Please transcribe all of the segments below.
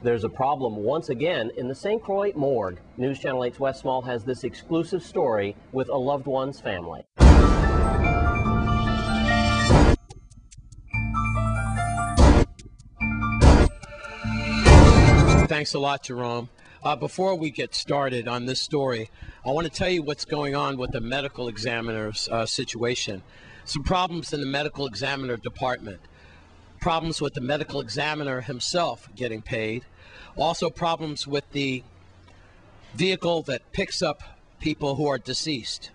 There's a problem once again in the St. Croix morgue. News Channel 8's Wes Small has this exclusive story with a loved one's family. Thanks a lot, Jerome. Before we get started on this story, I want to tell you what's going on with the medical examiner's situation. Some problems in the medical examiner department. Problems with the medical examiner himself getting paid. Also problems with the vehicle that picks up people who are deceased.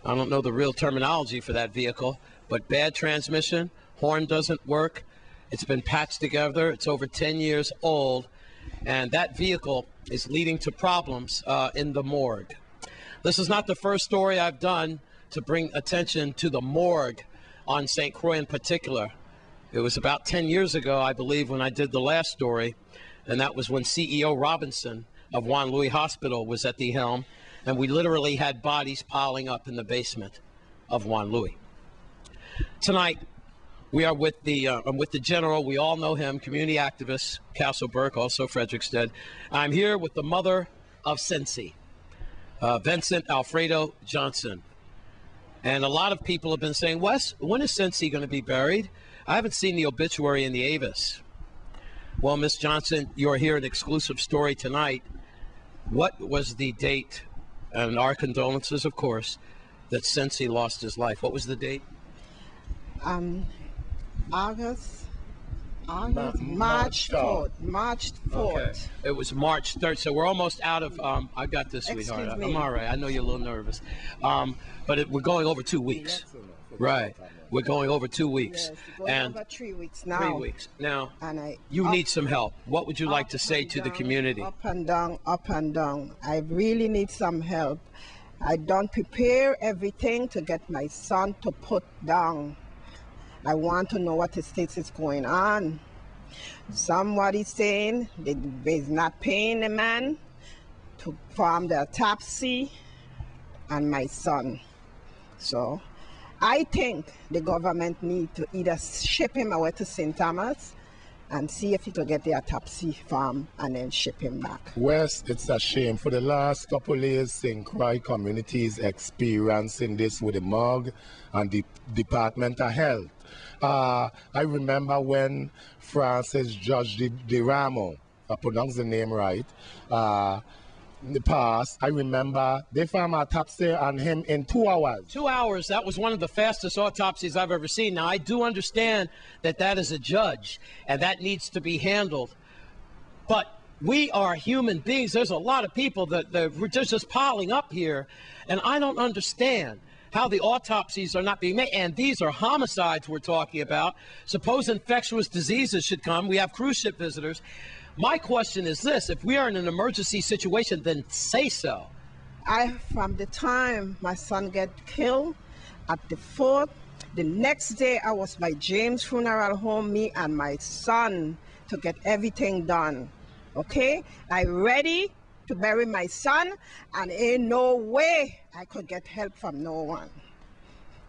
I don't know the real terminology for that vehicle, but bad transmission, horn doesn't work. It's been patched together. It's over 10 years old. And that vehicle is leading to problems in the morgue. This is not the first story I've done to bring attention to the morgue on St. Croix in particular. It was about 10 years ago, I believe, when I did the last story, and that was when CEO Robinson of Juan Luis Hospital was at the helm, and we literally had bodies piling up in the basement of Juan Luis. Tonight, we are with the general. We all know him, community activist, Castleberg, also Frederickstead. I'm here with the mother of Sensi, Vincent Alfredo Johnson. And a lot of people have been saying, Wes, when is Sensi going to be buried? I haven't seen the obituary in the Avis. Well, Miss Johnson, you're here an exclusive story tonight. What was the date, and our condolences, of course, that Sensi lost his life? What was the date? March 4th. Okay. It was March 3rd, so we're almost out of, I got this, sweetheart. I'm all right. I know you're a little nervous. But we're going over 2 weeks. Right. We're going over 2 weeks. Yes, we're going over 3 weeks now. 3 weeks. Now, you need some help. What would you like to say to the community? Up and down, up and down. I really need some help. I don't prepare everything to get my son to put down. I want to know what the state is going on. Somebody saying they're not paying the man to perform the autopsy on my son. So I think the government need to either ship him away to St. Thomas and see if he could get the autopsy form and then ship him back. Wes, it's a shame. For the last couple of years, St. Croix community is experiencing this with the morgue and the Department of Health. I remember when Francis Judge de Ramo, I pronounced the name right, in the past, I remember they found autopsy on him in 2 hours. 2 hours. That was one of the fastest autopsies I've ever seen. Now, I do understand that that is a judge, and that needs to be handled. But we are human beings. There's a lot of people that we're just piling up here, and I don't understand how the autopsies are not being made. And these are homicides we're talking about. Suppose infectious diseases should come. We have cruise ship visitors. My question is this: if we are in an emergency situation, then say so. From the time my son get killed at the fort, the next day I was by James funeral home, me and my son, to get everything done. Okay? I ready to bury my son, and in no way I could get help from no one.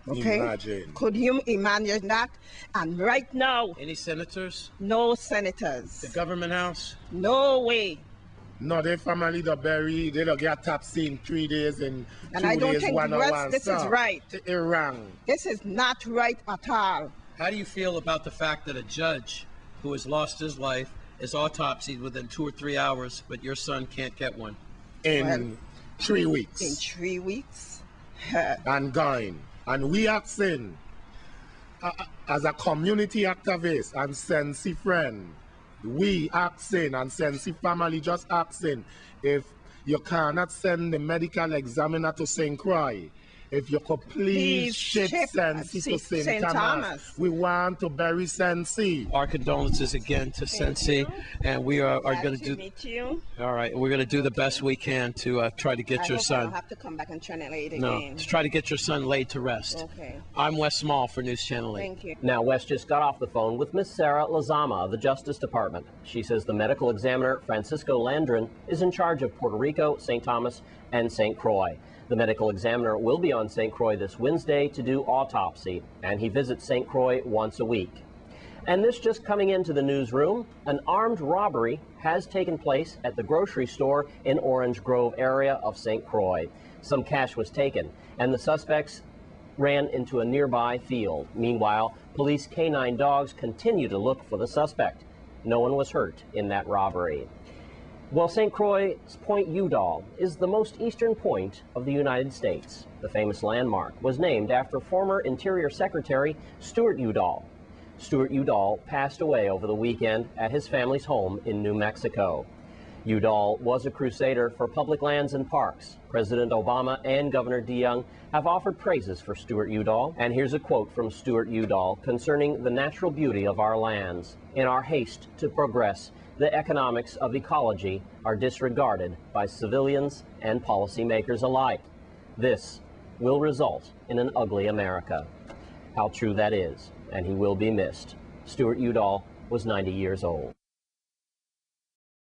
Okay? Imagine. Could you imagine that? And right now, Any senators? no senators. The government house? No way. No, their family don't bury, they don't get autopsy in 3 days and 2 days, And I don't think this is right. It's wrong. This is not right at all. How do you feel about the fact that a judge who has lost his life is autopsied within 2 or 3 hours, but your son can't get one? In 3 weeks. In 3 weeks. And going. And we asking, as a community activist and Sensi friend, we asking, and Sensi family just asking, if you cannot send the medical examiner to St. Croix, if you could please ship Sensi to St. Thomas. We want to bury Sensi. Our condolences again to Sensi, and we are going to do. Meet you. All right, we're going to do the best we can to try to get your son. I'll have to come back and channel 8 No, again. to try to get your son laid to rest. Okay. I'm Wes Small for News Channel 8. Thank you. Now, Wes just got off the phone with Miss Sarah Lazama of the Justice Department. She says the medical examiner, Francisco Landron, is in charge of Puerto Rico, St. Thomas, and St. Croix. The medical examiner will be on St. Croix this Wednesday to do autopsy, and he visits St. Croix once a week. And this just coming into the newsroom, an armed robbery has taken place at the grocery store in Orange Grove area of St. Croix. Some cash was taken, and the suspects ran into a nearby field. Meanwhile, police canine dogs continue to look for the suspect. No one was hurt in that robbery. Well, St. Croix's Point Udall is the most eastern point of the United States. The famous landmark was named after former Interior Secretary Stewart Udall. Stewart Udall passed away over the weekend at his family's home in New Mexico. Udall was a crusader for public lands and parks. President Obama and Governor DeYoung have offered praises for Stewart Udall. And here's a quote from Stewart Udall concerning the natural beauty of our lands. In our haste to progress, the economics of ecology are disregarded by civilians and policymakers alike. This will result in an ugly America. How true that is, and he will be missed. Stewart Udall was 90 years old.